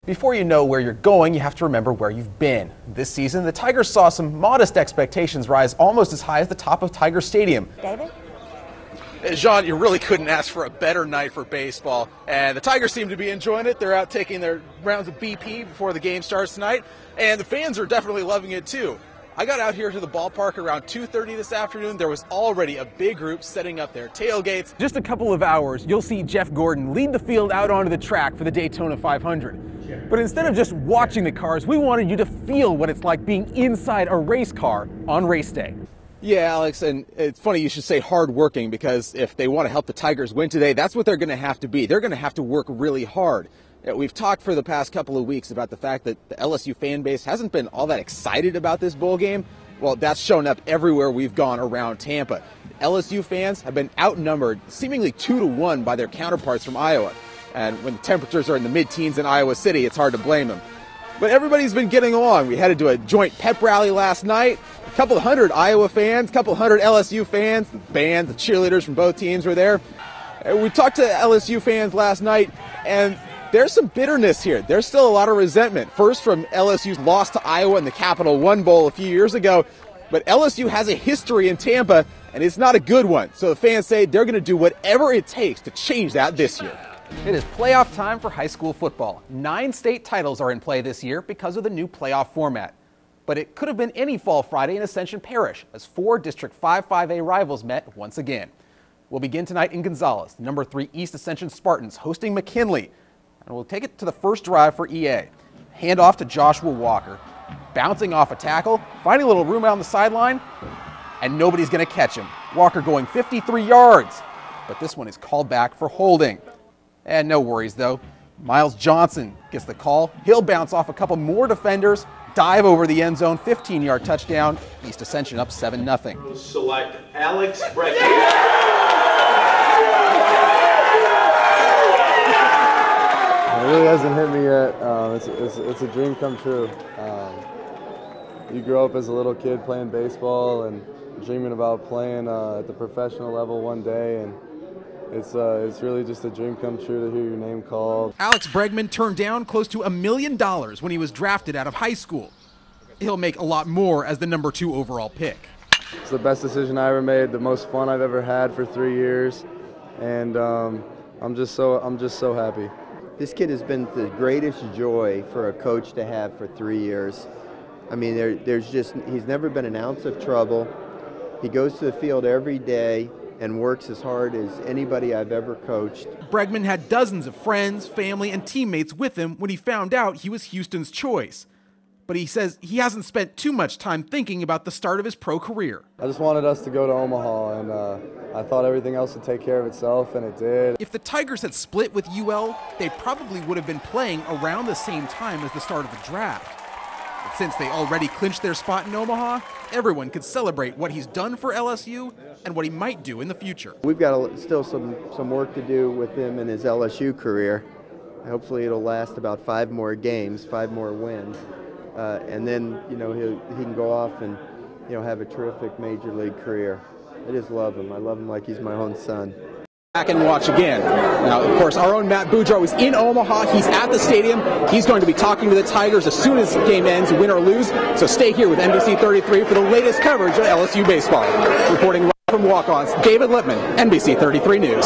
Before you know where you're going, you have to remember where you've been. This season, the Tigers saw some modest expectations rise almost as high as the top of Tiger Stadium. David? Jean, you really couldn't ask for a better night for baseball, and the Tigers seem to be enjoying it. They're out taking their rounds of BP before the game starts tonight, and the fans are definitely loving it too. I got out here to the ballpark around 2:30 this afternoon. There was already a big group setting up their tailgates. Just a couple of hours, you'll see Jeff Gordon lead the field out onto the track for the Daytona 500. But instead of just watching the cars, we wanted you to feel what it's like being inside a race car on race day. Yeah, Alex, and it's funny you should say hard-working, because if they want to help the Tigers win today, that's what they're going to have to be. They're going to have to work really hard. We've talked for the past couple of weeks about the fact that the LSU fan base hasn't been all that excited about this bowl game. Well, that's shown up everywhere we've gone around Tampa. LSU fans have been outnumbered seemingly 2-1 by their counterparts from Iowa. And when the temperatures are in the mid-teens in Iowa City, it's hard to blame them. But everybody's been getting along. We headed to a joint pep rally last night. A couple hundred Iowa fans, a couple hundred LSU fans, the band, the cheerleaders from both teams were there. We talked to LSU fans last night, and there's some bitterness here. There's still a lot of resentment. First, from LSU's loss to Iowa in the Capital One Bowl a few years ago. But LSU has a history in Tampa, and it's not a good one. So the fans say they're going to do whatever it takes to change that this year. It is playoff time for high school football. 9 state titles are in play this year because of the new playoff format. But it could have been any fall Friday in Ascension Parish, as 4 District 5-5A rivals met once again. We'll begin tonight in Gonzales, the number 3 East Ascension Spartans hosting McKinley. And we'll take it to the first drive for EA. Hand off to Joshua Walker. Bouncing off a tackle, finding a little room out on the sideline, and nobody's going to catch him. Walker going 53 yards. But this one is called back for holding. And no worries, though. Miles Johnson gets the call. He'll bounce off a couple more defenders, dive over the end zone, 15-yard touchdown. East Ascension up 7-0. Select Alex Bregman. It really hasn't hit me yet. It's a dream come true. You grow up as a little kid playing baseball and dreaming about playing at the professional level one day, and it's really just a dream come true to hear your name called. Alex Bregman turned down close to $1 million when he was drafted out of high school. He'll make a lot more as the number 2 overall pick. It's the best decision I ever made, the most fun I've ever had for 3 years, and I'm just so happy. This kid has been the greatest joy for a coach to have for 3 years. I mean, he's never been an ounce of trouble. He goes to the field every day and works as hard as anybody I've ever coached. Bregman had dozens of friends, family, and teammates with him when he found out he was Houston's choice. But he says he hasn't spent too much time thinking about the start of his pro career. I just wanted us to go to Omaha, and I thought everything else would take care of itself, and it did. If the Tigers had split with UL, they probably would have been playing around the same time as the start of the draft. But since they already clinched their spot in Omaha, everyone could celebrate what he's done for LSU and what he might do in the future. We've got still some work to do with him in his LSU career. Hopefully it'll last about 5 more games, 5 more wins. And then, he can go off and, have a terrific major league career. I just love him. I love him like he's my own son. Back and watch again. Now, of course, our own Matt Boudreau is in Omaha. He's at the stadium. He's going to be talking to the Tigers as soon as the game ends, win or lose. So stay here with NBC 33 for the latest coverage of LSU baseball. Reporting live from walk-ons, David Lippman, NBC 33 News.